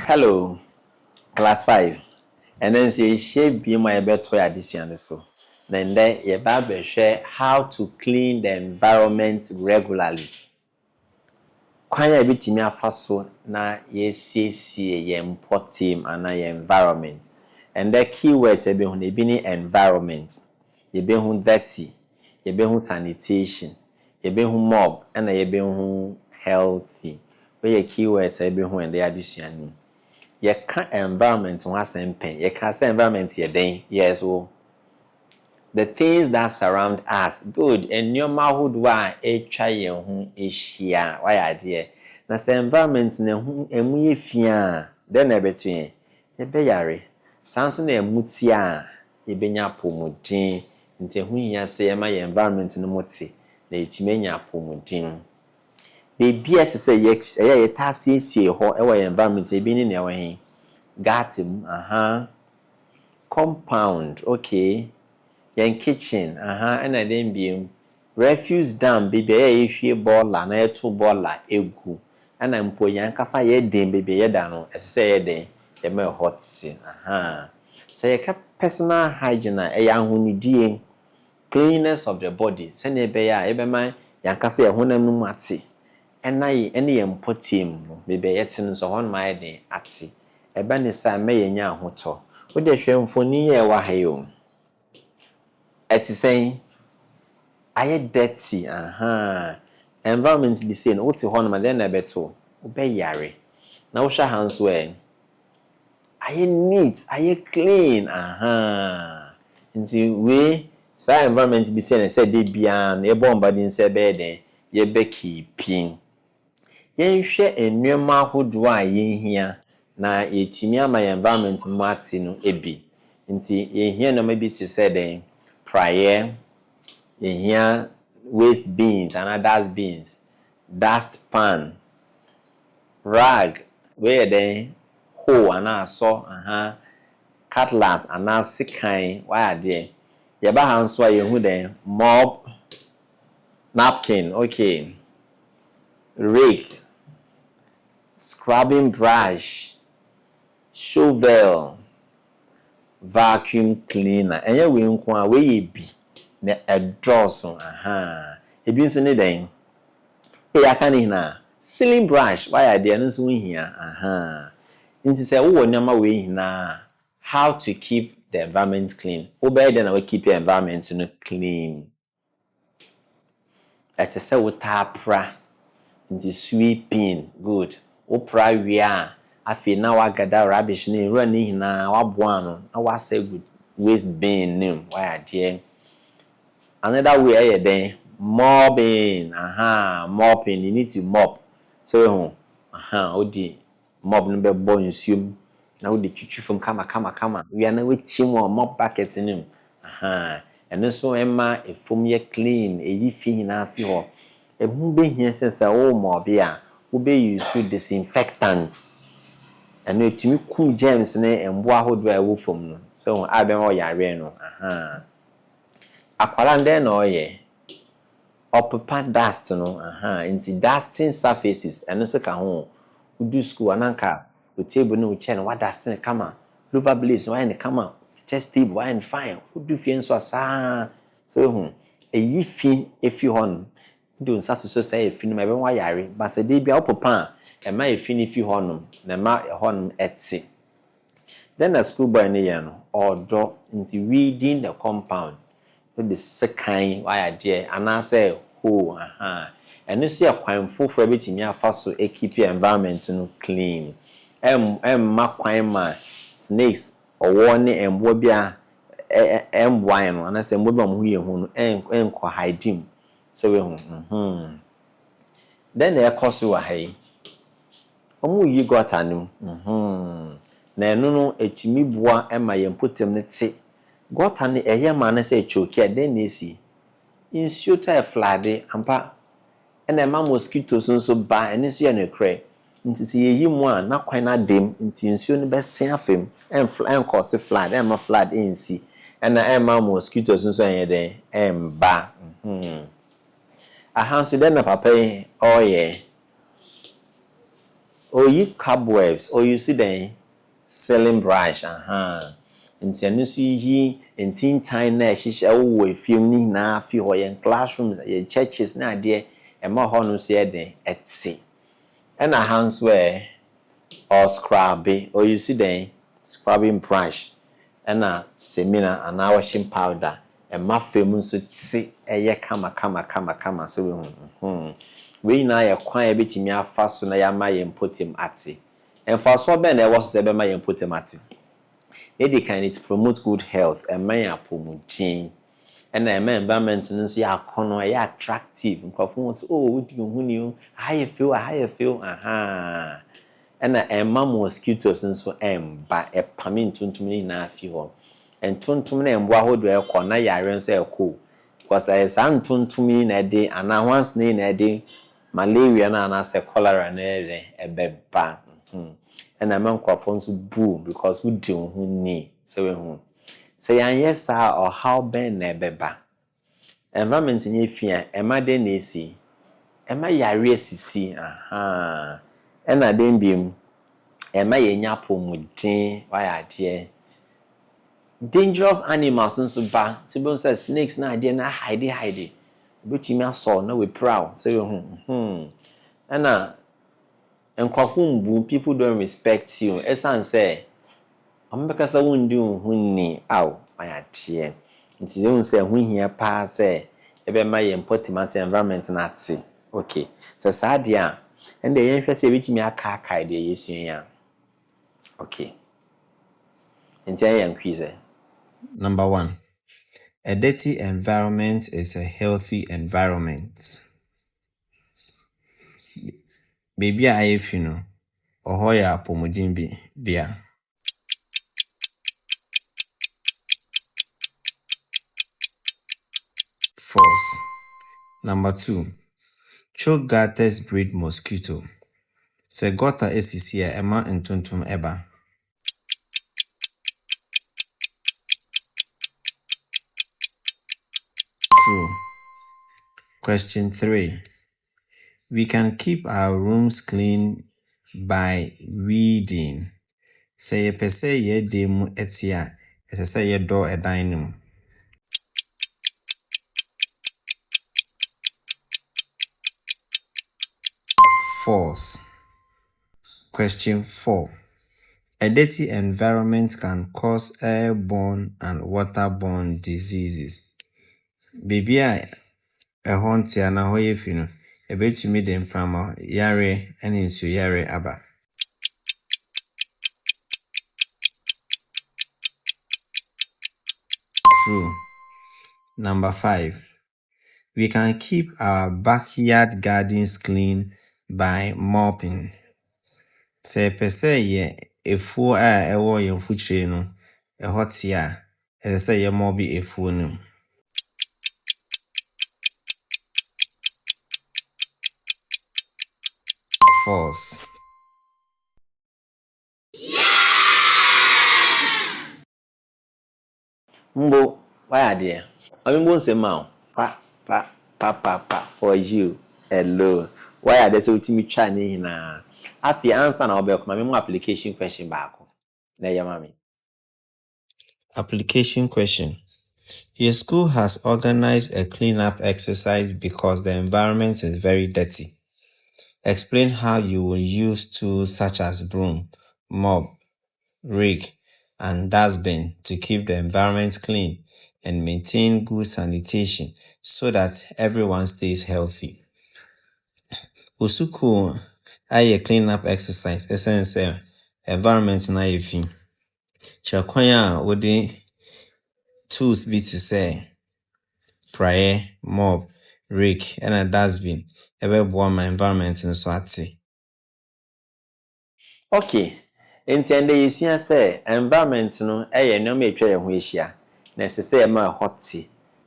Hello, class 5. And then say shape be my better addition so. Then you better share how to clean the environment regularly. Kwanya bitimi afa so na yesiesie ye team and ye environment. And the keywords ebe hu na ebi ni environment. Ebe hu dirty, ebe hu sanitation, ebe hu mob, and ebe hu healthy. We keywords ebe hu and the addition. Ye ka environment ho asempen. Ye ka say environment ye den. Yes, oh. The things that surround us. Good. And your manhood wa etwa ye ho ehia. Why ade? Na say environment na hu emu ye fia. Then na betu ye. Ye be yare. Sanso na emu ti a ye benya pomodin. Nti hu hia say ye ma ye environment no moti. Na etimenya pomodin. Baby say ye ta siesie ho e wa environment e bi ni na we hin. Got him, compound, okay. Yan kitchen, and I then be refuse dam, baby, if you baller, na two baller, egu. And I'm po yan kasa ye dem, baby, ye dano, as say ye ye me hot sin, So you kept personal hygiene, a young huni cleanliness of the body. Send ye be ya, ebe man, yan kasa ye hunam no mati. And I any team, baby, yetin so one my day atsi. Eba ne sa me yenya ahoto. Wo de hwe mfoni ye wa ha yo. Eti sen aye dirty, environment be say no wote ho no ma den na beto. Wo be yare. Na wo hwa hands we. Aye neat, aye clean, Nti we sa environment be say na say de bia na e bomba din say be den ye be keeping. Yen hwe enwema ahodo a yen hia na etimi ama environment mati no ebi nti yen hia na mabi ti say den prayer yen hia waste bins and dust dust pan rag where den hoe ana so cutlass ana sikan why there ye ba hanso a yen hu den mop napkin okay rake scrubbing brush, shovel, vacuum cleaner. Enye we nko a we bi na edroso Ebi nso ne den. Aka ne hina ceiling brush why there no so hia Nti say wo nyama we hina how to keep the environment clean. Wo be there na we keep your environment no clean. Ete say wo tapra nti sweeping good. Opra wia afi na wagada rubbish ni run ni hina waboa no na wasa good waste bin nim why there another way aye den mopping mopping you need to mop so odi mop no be bo nsuom na odi twitwi fom kama we na we chim mop bucket nim eno so ema efom ye clean eyi fi hina fi ho ebu be hia sense wo mobe a wo be use disinfectant eno etimi kum germs na embo ahodo a wo fom no so abem o yare no akwara nde na oye opepa dust no into dusting surfaces eno so ka ho udu school ananka o table no chair no wa dusting kama lover blaze why ne kama chest table why fine udu fie nso asa so eyi fi efi hon do nsa so say efi no ma be wa yare ba se dey bia opepa e ma efi ni fi honum na ma honum eti then the school boy ne yan odo into reading the compound with the second why there and I say ho and you see a kwan foforo betimi afa so e keep your environment no clean ma kwan ma snakes owo ne embo bia embwan no and say embo bia mo hu ye hu no enko hiding so we then the course wa hai omo yi got anim na eno no etimi boa ema ye potem ne te got an eye man na say choke den na esi insuo ta flood ampa ena ma mosquitoes nso ba ene so ye ne kre nti se yeyi mu a na kwan na dem nti insuo no be sen afem en cause flood en ma flood ensi ena ma mosquitoes nso en den ba ahanso den na papa oh yeah or you cobwebs, or you see the selling brush, nti eno so yi entin time na ehihye wo efiem ni na afi ho ye classrooms ye churches na ade ema ho no so ye den etse and a hands where or scrubby or you see then scrubbing brush and a seminar and our washing powder and my famous so tsi eye kama so we na ye kwan e betimi afa so na ya ma ye potem ate and for so ben e was se be ma ye potem ate they can it promote good health and man apomudin and a man environment nso ya kono ya attractive nkofo won say oh wodi hu ni o how you feel and a mosquitoes nso emba e pame ntuntum ni na afi ho ntuntum na embo ahodo e kɔ na yare nso e kɔ because I san ntuntum ni na de ana once ni na de malaria na say cholera na ebeba and a man nkofo nso boom because wodi hu ni say we hu say yan yes or how ben na ebeba environment ni fia ema de na esi ema yare asisi ena den biem ema yenya pomudin why ade dangerous animals nso ba tibo say snakes na ade na hide betimi aso na we proud say ena enkwafo mbu people don't respect you esan say ambekasa wundi hunni aw why ade nti dem say hu hia pa say ebe ma ye important say environment na ate okay so sad ya and the yen fese betimi aka de yesuan ya okay nti ayan quiz Number 1. A dirty environment is a healthy environment. Baby a if you know, or ya apomujin bia. False. Number 2. Choke gutters breed mosquito. Se gutter esisi a ema ntuntum eba. True. Question 3. We can keep our rooms clean by reading. Say ye pese ye demu etia, say ye do edan. False. Question 4. A dirty environment can cause airborne and waterborne diseases. Baby a hontia na hoye fino, a bet you made them from yare and insu yare aba. True. Number 5. We can keep our backyard gardens clean by mopping. Se pese ye efuo a ewo ye mfuchire no ehotia se ye mobi efuo no. False. mbo why ade ambo se ma pa for you hello why ade so utimi twa ne hina afi answer na obekoma me mo application question baako na yamami Application question. Your school has organized a cleanup exercise because the environment is very dirty. Explain how you will use tools such as broom, mop, rake, and dustbin to keep the environment clean and maintain good sanitation so that everyone stays healthy. Usuku aye cleanup exercise essence environment na yefi. Chakwanya wode tools bi to say prayer, mop, rake, and a dustbin. Ebe boa my environment nso ate. okay entiende yesua say environment no no me etwa ye ho ehia na se say ma hot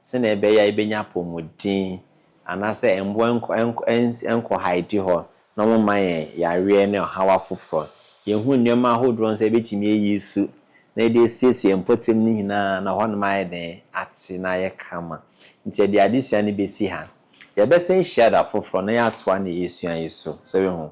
se na ebe ya ibenya pomodin ana se embo enko hide ho na mo man yare ne hawa foforo ye hu nneema ahodro nse betimi eyisu na ede siesie empotem ni hina na ho na mai den ate na ye kama nti de adesua ne besi ha ye besen hia da foforo na ya toa na yesua yeso se we hu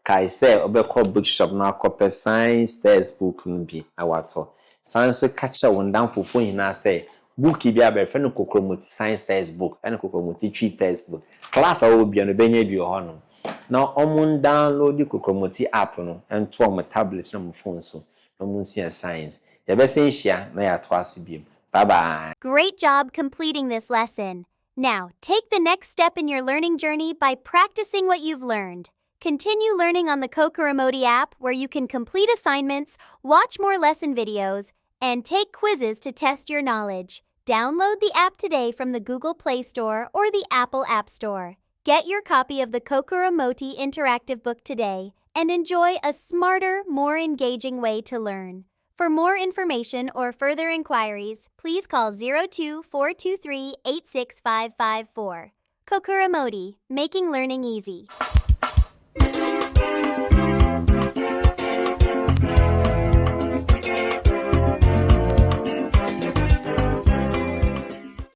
kae sɛ wobɛkɔ bookshop na akɔpɛ science textbook no bi na watɔ. San so ka kyerɛ wo ndamfofo nyinaa sɛ book bi abɛfrɛ no kokromoti science textbook ɛne kokromoti tree textbook. Class a wɔwɔ bia no bɛnya bi wɔ hɔ no. Na ɔmo download kokromoti app no ɛnto ɔmo tablet na ɔmo phone so. Na ɔmo nsua science. Yɛbɛsɛ nhyia na yɛatoa so biom. Bye bye. Great job completing this lesson. Now, take the next step in your learning journey by practicing what you've learned. Continue learning on the Kokoromoti app, where you can complete assignments, watch more lesson videos, and take quizzes to test your knowledge. Download the app today from the Google Play Store or the Apple App Store. Get your copy of the Kokoromoti interactive book today and enjoy a smarter, more engaging way to learn. For more information or further inquiries, please call 02-423-86554. Kokoromoti, making learning easy.